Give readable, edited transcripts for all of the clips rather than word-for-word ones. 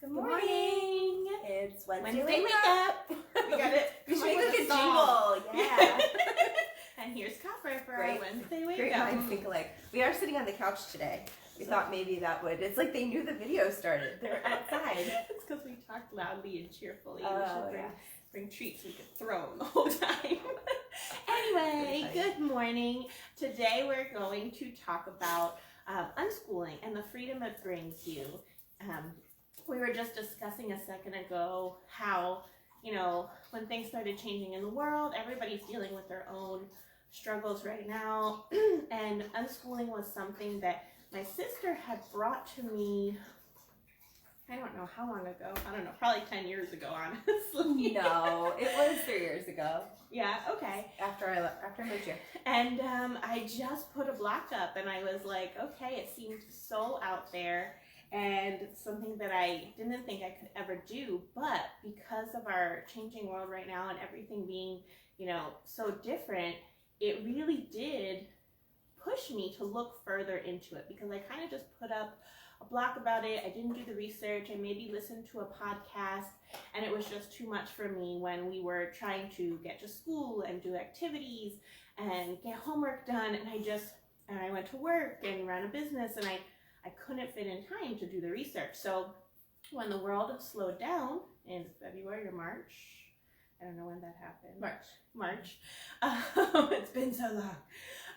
Good morning. It's Wednesday Wake Up. We got it. We should make like a jingle. Yeah. And here's Copper for Great. our Wednesday Wake Great Up. minds think alike. We are sitting on the couch today. We thought maybe that would. It's like they knew the video started. They're outside. It's because we talked loudly and cheerfully. Oh, We should yeah. bring treats we could throw them the whole time. Anyway, good morning. Today we're going to talk about unschooling and the freedom it brings you. We were just discussing a second ago how, when things started changing in the world, everybody's dealing with their own struggles right now. And unschooling was something that my sister had brought to me, I don't know how long ago. I don't know, probably 10 years ago, honestly. No, it was 3 years ago. Yeah, okay. After I moved here. And I just put a block up and I was like, okay, it seemed so out there and something that I didn't think I could ever do. But because of our changing world right now and everything being, so different, it really did push me to look further into it, because I kind of just put up a blog about it. I didn't do the research. I maybe listened to a podcast, and it was just too much for me when we were trying to get to school and do activities and get homework done. And I went to work and ran a business, and I couldn't fit in time to do the research. So when the world slowed down in February or March, I don't know when that happened. March. It's been so long.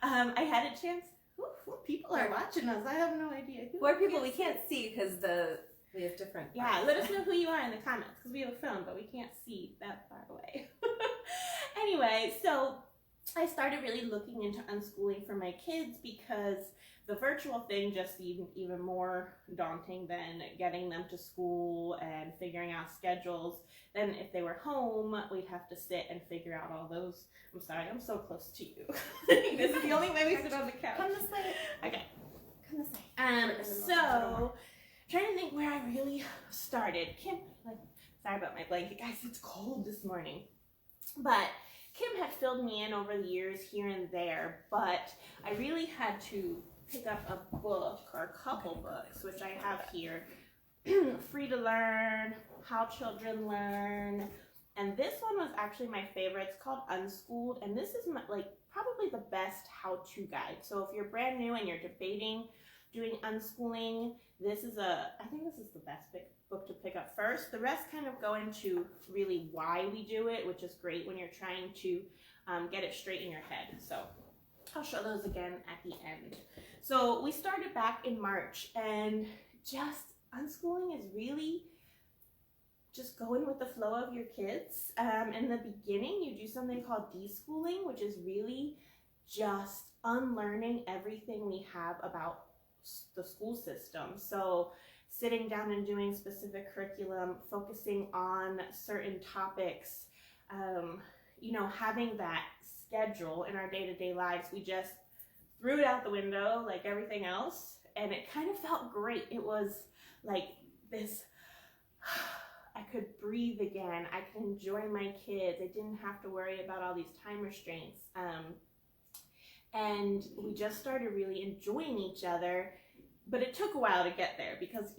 I had a chance. Ooh, people are watching us. I have no idea. Who are people we can't see because we have different. Yeah, let us know who you are in the comments, because we have a phone, but we can't see that far away. Anyway, so I started really looking into unschooling for my kids, because the virtual thing just seemed even more daunting than getting them to school and figuring out schedules. Then if they were home, we'd have to sit and figure out all those. I'm sorry, I'm so close to you. This is the only way we sit on the couch. Come this way. Okay. Come this way. So trying to think where I really started. Sorry about my blanket, guys. It's cold this morning. But Kim had filled me in over the years here and there, but I really had to pick up a book or a couple books, which I have here. Free to Learn, How Children Learn, and this one was actually my favorite. It's called Unschooled, and this is probably the best how-to guide. So if you're brand new and you're debating doing unschooling, I think this is the best book to pick up first. The rest kind of go into really why we do it, which is great when you're trying to get it straight in your head. So I'll show those again at the end. So we started back in March, and just unschooling is really just going with the flow of your kids. In the beginning, you do something called deschooling, which is really just unlearning everything we have about the school system. So sitting down and doing specific curriculum, focusing on certain topics, having that schedule in our day-to-day lives. We just threw it out the window like everything else, and it kind of felt great. It was like this, I could breathe again. I could enjoy my kids. I didn't have to worry about all these time restraints. And we just started really enjoying each other. But it took a while to get there, because,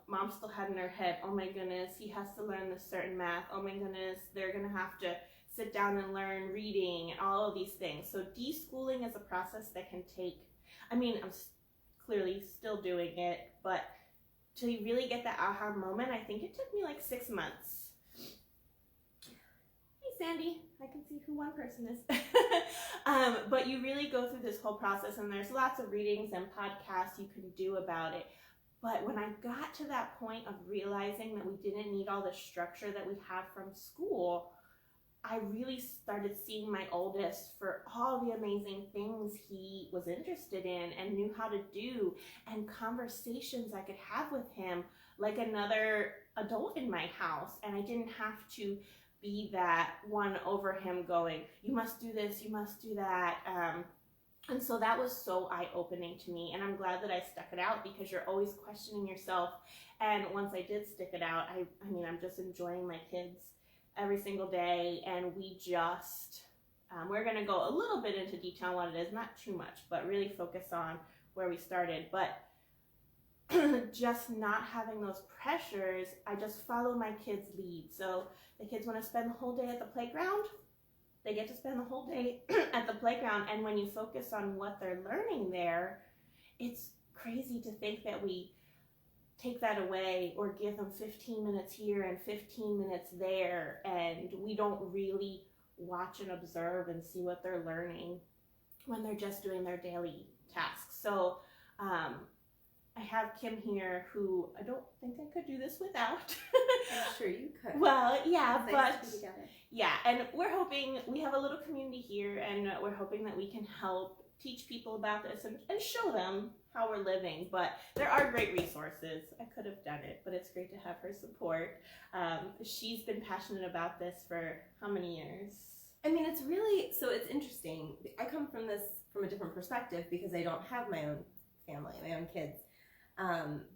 mom still had in her head, oh my goodness, he has to learn this certain math. Oh my goodness, they're going to have to sit down and learn reading and all of these things. So deschooling is a process that can take, I'm clearly still doing it, but to really get that aha moment, I think it took me like 6 months. Hey Sandy, I can see who one person is. But you really go through this whole process, and there's lots of readings and podcasts you can do about it. But when I got to that point of realizing that we didn't need all the structure that we have from school, I really started seeing my oldest for all the amazing things he was interested in and knew how to do, and conversations I could have with him like another adult in my house. And I didn't have to be that one over him going, you must do this, you must do that. And so that was so eye-opening to me, and I'm glad that I stuck it out, because you're always questioning yourself. And once I did stick it out, I'm just enjoying my kids every single day. And we just, we're going to go a little bit into detail on what it is, not too much, but really focus on where we started. But just not having those pressures, I just follow my kids' lead. So the kids want to spend the whole day at the playground, they get to spend the whole day at the playground. And when you focus on what they're learning there, it's crazy to think that we take that away or give them 15 minutes here and 15 minutes there, and we don't really watch and observe and see what they're learning when they're just doing their daily tasks. So I have Kim here, who I don't think I could do this without. I'm sure you could. Well, yeah, It's nice but to be together. yeah, and we're hoping, we have a little community here, and we're hoping that we can help teach people about this and show them how we're living. But there are great resources. I could have done it, but it's great to have her support. She's been passionate about this for how many years? I mean, it's really, so it's interesting. I come from this from a different perspective because I don't have my own family, my own kids.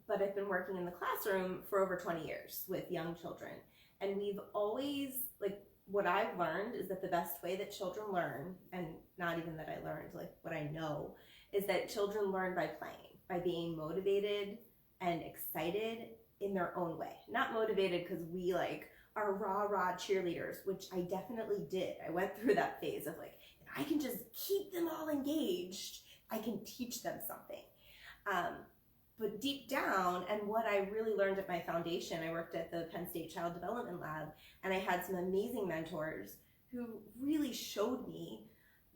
But I've been working in the classroom for over 20 years with young children. And we've always, like, what I've learned is that the best way that children learn, and not even that I learned, like what I know, is that children learn by playing, by being motivated and excited in their own way. Not motivated because we like are rah-rah cheerleaders, which I definitely did. I went through that phase of like, if I can just keep them all engaged, I can teach them something. But deep down, and what I really learned at my foundation, I worked at the Penn State Child Development Lab, and I had some amazing mentors who really showed me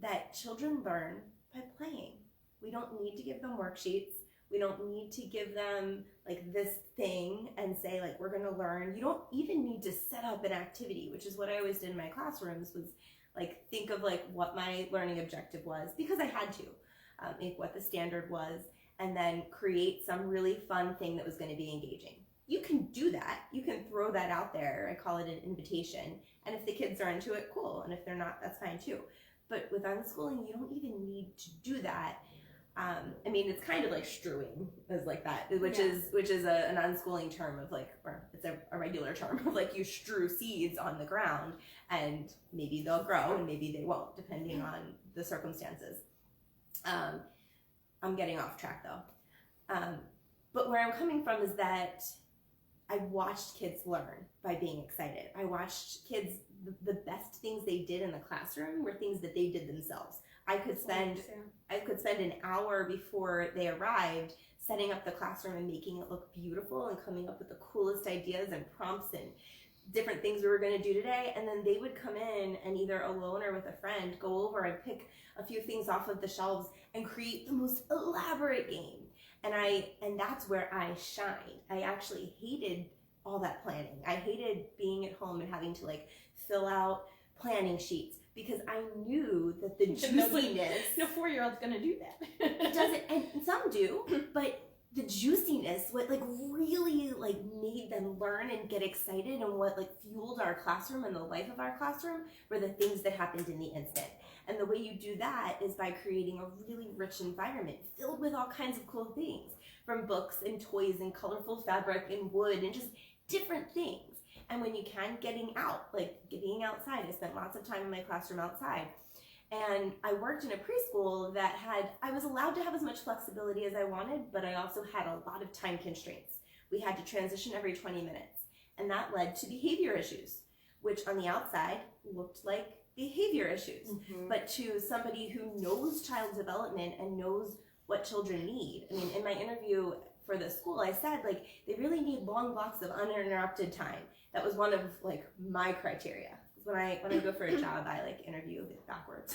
that children learn by playing. We don't need to give them worksheets. We don't need to give them like this thing and say like, we're gonna learn. You don't even need to set up an activity, which is what I always did in my classrooms, was like, think of like what my learning objective was, because I had to, make what the standard was, and then create some really fun thing that was going to be engaging. You can do that. You can throw that out there. I call it an invitation. And if the kids are into it, cool. And if they're not, that's fine too. But with unschooling, you don't even need to do that. I mean, it's kind of like strewing, is like that, which is an unschooling term of like, or it's a regular term of like, you strew seeds on the ground and maybe they'll grow and maybe they won't, depending on the circumstances. I'm getting off track though. But where I'm coming from is that I watched kids learn by being excited. I watched kids, the best things they did in the classroom were things that they did themselves. I could spend an hour before they arrived setting up the classroom and making it look beautiful and coming up with the coolest ideas and prompts and different things we were going to do today. And then they would come in and either alone or with a friend go over and pick a few things off of the shelves and create the most elaborate game. And that's where I shined. I actually hated all that planning. I hated being at home and having to like fill out planning sheets because I knew that the juiciness. No 4-year-old's gonna do that. It doesn't, and some do, but the juiciness, what like really like made them learn and get excited, and what like fueled our classroom and the life of our classroom were the things that happened in the instant. And the way you do that is by creating a really rich environment filled with all kinds of cool things, from books and toys and colorful fabric and wood and just different things. And when you can, getting out, like getting outside. I spent lots of time in my classroom outside. And I worked in a preschool that I was allowed to have as much flexibility as I wanted, but I also had a lot of time constraints. We had to transition every 20 minutes. And that led to behavior issues, which on the outside looked like behavior issues. Mm-hmm. But to somebody who knows child development and knows what children need. I mean, in my interview for the school, I said, like, they really need long blocks of uninterrupted time. That was one of, like, my criteria. When I go for a job, I, like, interview backwards.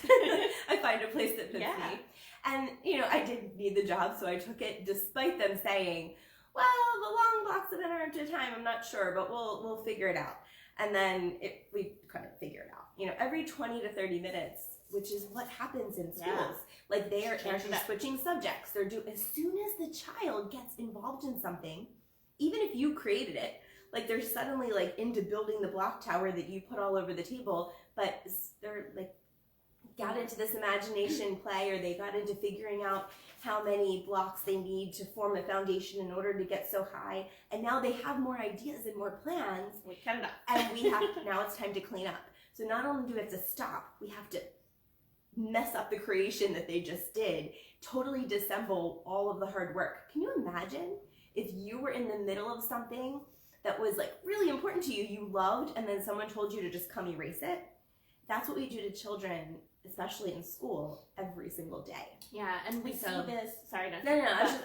I find a place that fits me. And, you know, I did need the job, so I took it, despite them saying, well, the long blocks of uninterrupted time, I'm not sure, but we'll figure it out. And then we couldn't figure it out. You know, every 20 to 30 minutes, which is what happens in schools. Like, they are switching subjects. As soon as the child gets involved in something, even if you created it, like, they're suddenly, like, into building the block tower that you put all over the table, but they're, like, got into this imagination play, or they got into figuring out how many blocks they need to form a foundation in order to get so high, and now they have more ideas and more plans. We cut it up. And now it's time to clean up. So not only do we have to stop, we have to mess up the creation that they just did, totally disassemble all of the hard work. Can you imagine if you were in the middle of something that was like really important to you, you loved, and then someone told you to just come erase it, that's what we do to children, especially in school, every single day. Yeah, and we see this. Sorry, no.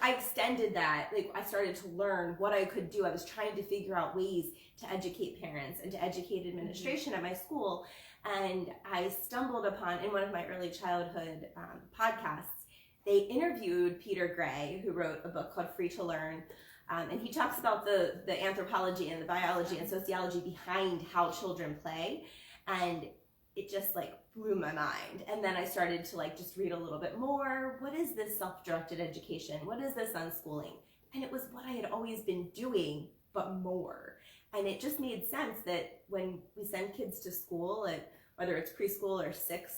I extended that. Like, I started to learn what I could do. I was trying to figure out ways to educate parents and to educate administration at my school. And I stumbled upon, in one of my early childhood podcasts, they interviewed Peter Gray, who wrote a book called Free to Learn. And he talks about the anthropology and the biology and sociology behind how children play. And it just like blew my mind. And then I started to like just read a little bit more. What is this self-directed education? What is this unschooling? And it was what I had always been doing, but more. And it just made sense that when we send kids to school, whether it's preschool or 6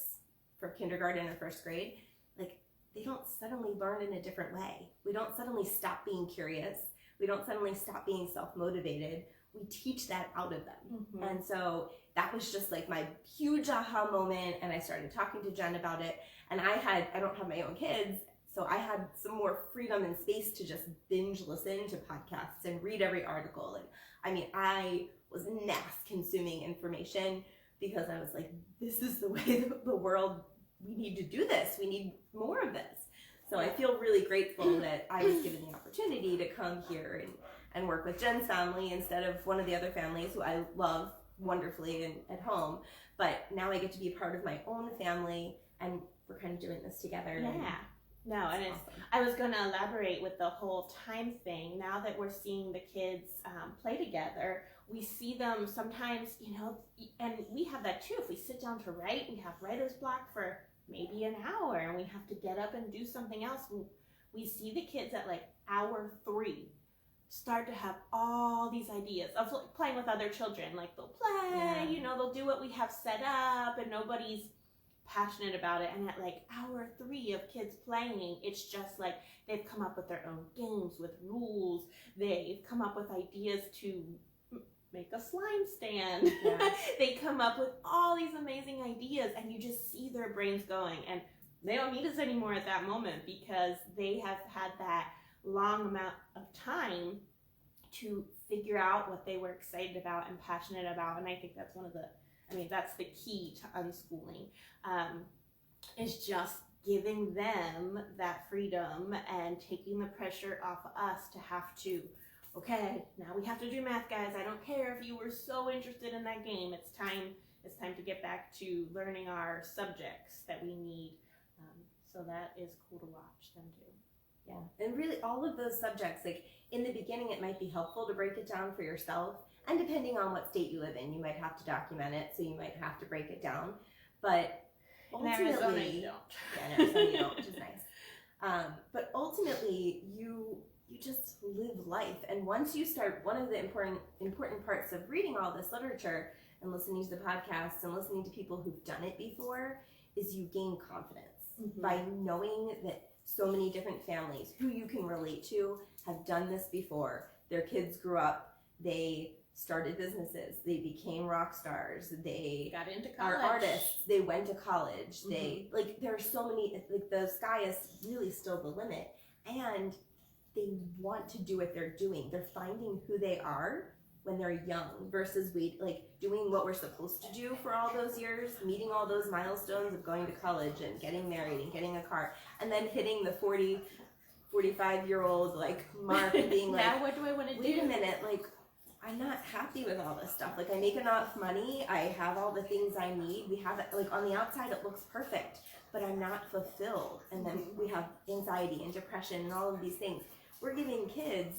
for kindergarten or first grade, like, they don't suddenly learn in a different way. We don't suddenly stop being curious. We don't suddenly stop being self-motivated. We teach that out of them. Mm-hmm. And so that was just like my huge aha moment. And I started talking to Jen about it. And I don't have my own kids, so I had some more freedom and space to just binge listen to podcasts and read every article. And I mean, I was mass consuming information because I was like, this is the way the world, we need to do this. We need more of this. So I feel really grateful that I was given the opportunity to come here and work with Jen's family instead of one of the other families who I love wonderfully and at home. But now I get to be part of my own family, and we're kind of doing this together. Yeah. No, and awesome. I was going to elaborate with the whole time thing. Now that we're seeing the kids play together, we see them sometimes, and we have that too. If we sit down to write, we have writer's block for maybe an hour, and we have to get up and do something else. We see the kids at like hour 3 start to have all these ideas of playing with other children. Like, they'll play, they'll do what we have set up, and nobody's passionate about it. And at like hour 3 of kids playing, it's just like they've come up with their own games with rules. They've come up with ideas to make a slime stand. Yeah. They come up with all these amazing ideas, and you just see their brains going. And they don't need us anymore at that moment because they have had that long amount of time to figure out what they were excited about and passionate about. And I think that's that's the key to unschooling, is just giving them that freedom and taking the pressure off of us to have to, okay, now we have to do math, guys. I don't care if you were so interested in that game. It's time to get back to learning our subjects that we need. So that is cool to watch them do. Yeah, and really all of those subjects, like in the beginning, it might be helpful to break it down for yourself. And depending on what state you live in, you might have to document it, so you might have to break it down. But ultimately, in Arizona you don't. Yeah, in Arizona you don't, which is nice. But ultimately, you just live life. And once you start, one of the important parts of reading all this literature and listening to the podcasts and listening to people who've done it before is you gain confidence by knowing that so many different families who you can relate to have done this before. Their kids grew up, they started businesses, they became rock stars, they got into college, are artists, they went to college, they there are so many, like the sky is really still the limit, and they want to do what they're doing. They're finding who they are when they're young versus doing what we're supposed to do for all those years, meeting all those milestones of going to college and getting married and getting a car, and then hitting the 45-year-old mark and being like, now what do I want to do? Wait a minute, I'm not happy with all this stuff. I make enough money, I have all the things I need, we have it, on the outside it looks perfect, but I'm not fulfilled. And then we have anxiety and depression and all of these things. We're giving kids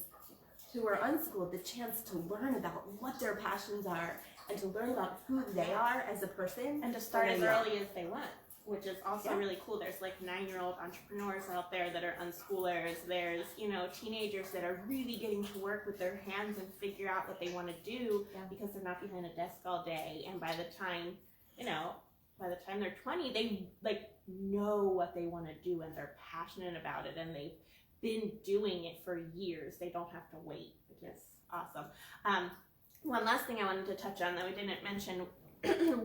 who are unschooled the chance to learn about what their passions are and to learn about who they are as a person. And to start as early as they want, which is also really cool. There's 9-year-old entrepreneurs out there that are unschoolers. There's, teenagers that are really getting to work with their hands and figure out what they want to do because they're not behind a desk all day. And by the time they're 20, they know what they want to do and they're passionate about it and they've been doing it for years. They don't have to wait, which is awesome. One last thing I wanted to touch on that we didn't mention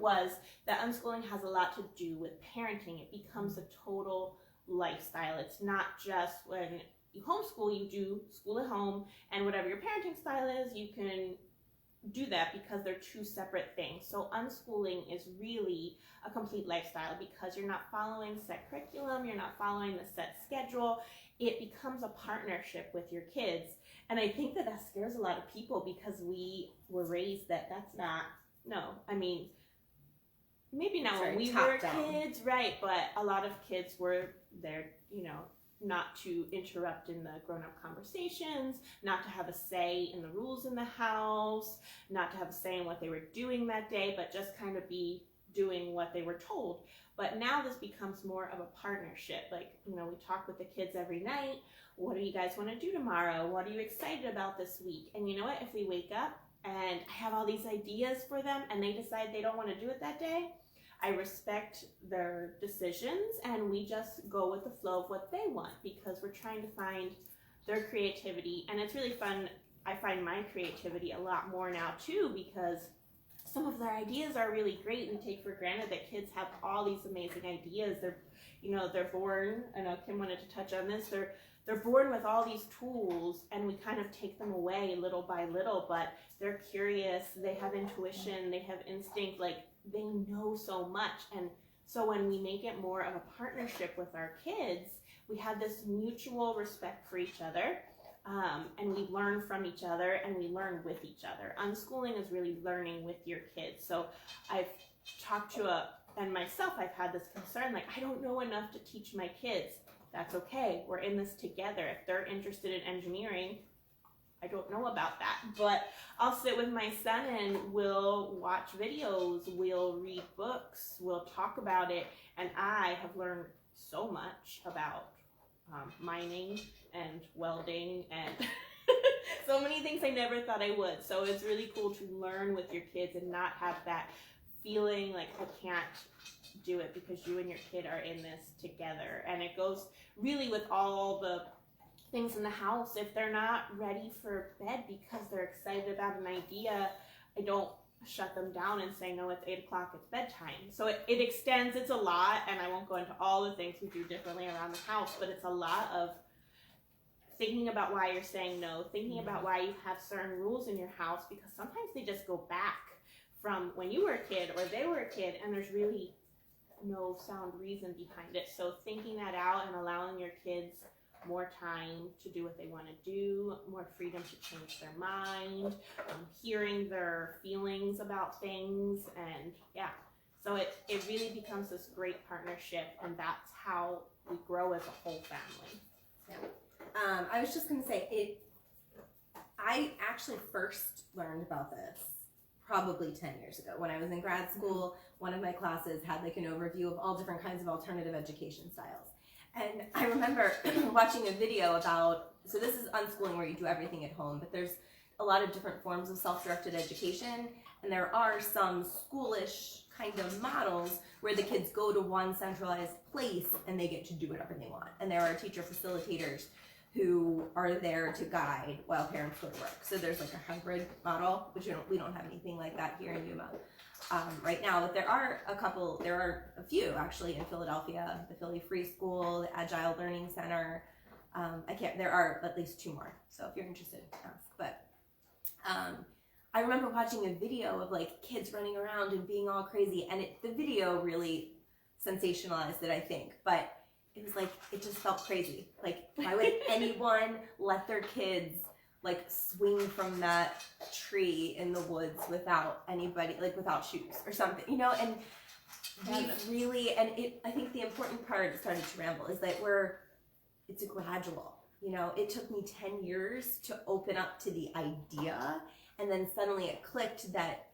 was that unschooling has a lot to do with parenting. It becomes a total lifestyle. It's not just when you homeschool, you do school at home, and whatever your parenting style is, you can do that because they're two separate things. So unschooling is really a complete lifestyle because you're not following set curriculum, you're not following the set schedule. It becomes a partnership with your kids. And I think that scares a lot of people because we were raised that that's not, no, I mean, maybe not when we were kids, right, but a lot of kids were there, you know, not to interrupt in the grown-up conversations, not to have a say in the rules in the house, not to have a say in what they were doing that day, but just kind of be doing what they were told. But now this becomes more of a partnership. Like, you know, we talk with the kids every night. What do you guys want to do tomorrow? What are you excited about this week? And you know what? If we wake up and I have all these ideas for them and they decide they don't want to do it that day, I respect their decisions and we just go with the flow of what they want because we're trying to find their creativity. And it's really fun. I find my creativity a lot more now too because some of their ideas are really great. We take for granted that kids have all these amazing ideas. They're born, I know Kim wanted to touch on this, they're born with all these tools and we kind of take them away little by little, but they're curious, they have intuition, they have instinct, like they know so much. And so when we make it more of a partnership with our kids, we have this mutual respect for each other, and we learn from each other and we learn with each other. Unschooling is really learning with your kids. So I've talked to and myself, I've had this concern, like I don't know enough to teach my kids. That's okay, we're in this together. If they're interested in engineering, I don't know about that, but I'll sit with my son and we'll watch videos, we'll read books, we'll talk about it, and I have learned so much about mining and welding and so many things I never thought I would. So it's really cool to learn with your kids and not have that feeling like I can't do it because you and your kid are in this together. And it goes really with all the things in the house. If they're not ready for bed because they're excited about an idea, I don't shut them down and say, no, it's 8 o'clock, it's bedtime. So it extends, it's a lot, and I won't go into all the things we do differently around the house, but it's a lot of thinking about why you're saying no, thinking about why you have certain rules in your house, because sometimes they just go back from when you were a kid or they were a kid, and there's really no sound reason behind it. So thinking that out and allowing your kids more time to do what they want to do, more freedom to change their mind, hearing their feelings about things, and yeah. So it really becomes this great partnership, and that's how we grow as a whole family. Yeah. I was just going to say, I actually first learned about this probably 10 years ago. When I was in grad school, one of my classes had like an overview of all different kinds of alternative education styles. And I remember watching a video about, so this is unschooling where you do everything at home, but there's a lot of different forms of self-directed education, and there are some schoolish kind of models where the kids go to one centralized place and they get to do whatever they want. And there are teacher facilitators who are there to guide while parents go to work. So there's like a hybrid model, which we don't have anything like that here in Yuma right now, but there are a few actually in Philadelphia, the Philly Free School, the Agile Learning Center. There are at least 2 more, so if you're interested, ask. But I remember watching a video of like kids running around and being all crazy, and the video really sensationalized it, I think, but it was like, it just felt crazy. Like, why would anyone let their kids like swing from that tree in the woods without anybody, like without shoes or something, you know? And I think the important part, starting to ramble, is that it's a gradual, you know? It took me 10 years to open up to the idea, and then suddenly it clicked that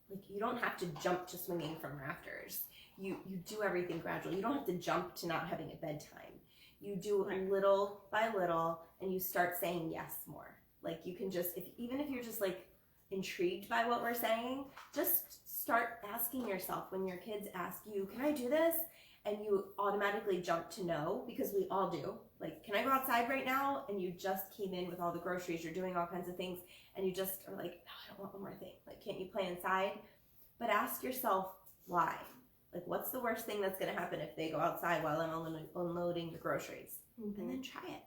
like you don't have to jump to swinging from rafters. You do everything gradually. You don't have to jump to not having a bedtime. You do little by little, and you start saying yes more. Like you can just, even if you're just like intrigued by what we're saying, just start asking yourself when your kids ask you, can I do this? And you automatically jump to no, because we all do. Like, can I go outside right now? And you just came in with all the groceries, you're doing all kinds of things, and you just are like, no, I don't want one more thing. Like, can't you play inside? But ask yourself why. Like, what's the worst thing that's going to happen if they go outside while I'm unloading the groceries? Mm-hmm. And then try it.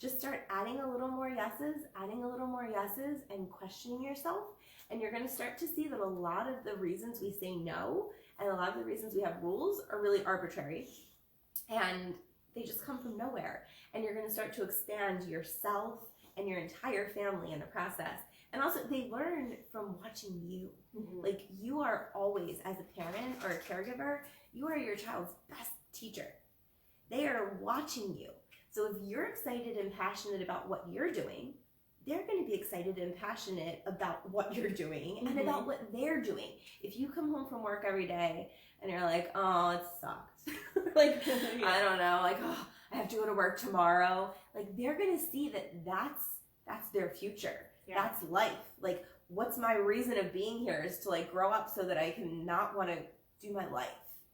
just start adding a little more yeses, and questioning yourself. And you're going to start to see that a lot of the reasons we say no and a lot of the reasons we have rules are really arbitrary. And they just come from nowhere. And you're going to start to expand yourself and your entire family in the process. And also, they learn from watching you. Like, you are always, as a parent or a caregiver, you are your child's best teacher. They are watching you. So if you're excited and passionate about what you're doing, they're going to be excited and passionate about what you're doing and about what they're doing. If you come home from work every day and you're like, oh, it sucks. Like, I don't know, like, oh, I have to go to work tomorrow. Like, they're going to see that that's their future. Yeah. That's life. Like, what's my reason of being here is to, like, grow up so that I can not want to do my life,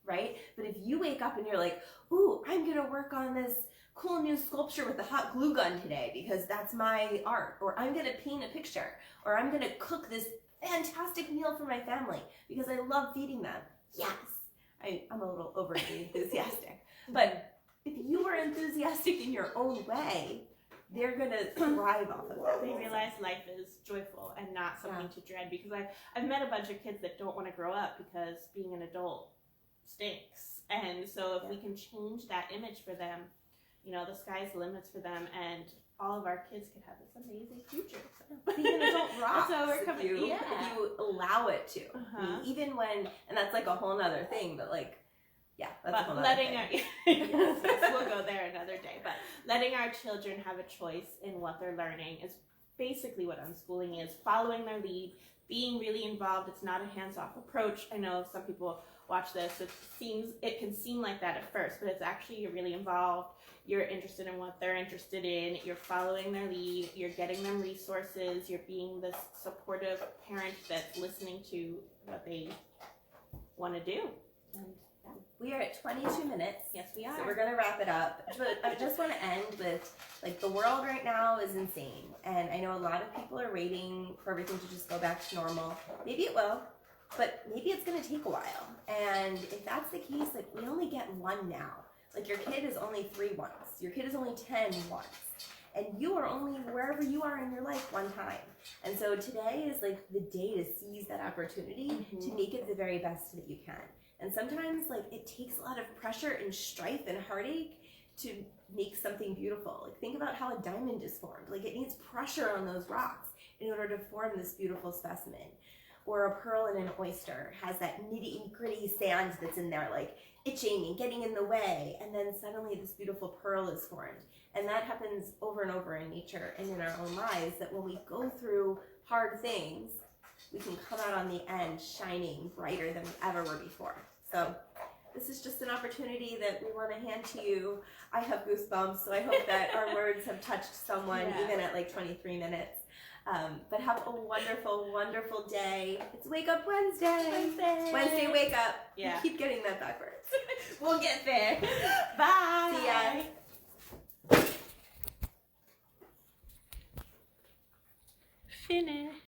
right? But if you wake up and you're like, ooh, I'm going to work on this cool new sculpture with a hot glue gun today because that's my art, or I'm going to paint a picture, or I'm going to cook this fantastic meal for my family because I love feeding them. Yes. I'm a little overly enthusiastic. But if you are enthusiastic in your own way, they're going to thrive off of that. They realize life is joyful and not something to dread, because I've met a bunch of kids that don't want to grow up because being an adult stinks. And so if we can change that image for them, you know, the sky's the limits for them, and all of our kids could have this amazing future. So. Being an adult rocks. That's how we're coming. If you allow it to. I mean, even when, and that's like a whole nother thing, but like, yeah, that's a whole nother thing. We'll go there another day. But letting our children have a choice in what they're learning is basically what unschooling is. Following their lead, being really involved. It's not a hands-off approach. I know some people watch this, it can seem like that at first, but it's actually, you're really involved. You're interested in what they're interested in. You're following their lead. You're getting them resources. You're being this supportive parent that's listening to what they want to do. And we are at 22 minutes. Yes, we are. So we're going to wrap it up. But I just want to end with, like, the world right now is insane. And I know a lot of people are waiting for everything to just go back to normal. Maybe it will, but maybe it's going to take a while. And if that's the case, like, we only get one now. Like, your kid is only 3 once. Your kid is only 10 once. And you are only wherever you are in your life one time. And so today is, like, the day to seize that opportunity to make it the very best that you can. And sometimes, like, it takes a lot of pressure and strife and heartache to make something beautiful. Like, think about how a diamond is formed. Like, it needs pressure on those rocks in order to form this beautiful specimen. Or a pearl in an oyster has that nitty-gritty sand that's in there, like, itching and getting in the way. And then suddenly this beautiful pearl is formed. And that happens over and over in nature and in our own lives, that when we go through hard things, we can come out on the end shining brighter than we ever were before. So this is just an opportunity that we want to hand to you. I have goosebumps, so I hope that our words have touched someone, even at like 23 minutes. But have a wonderful, wonderful day. It's Wake Up Wednesday. Wednesday Wake Up. Yeah. We keep getting that backwards. We'll get there. Bye. See ya. Finish.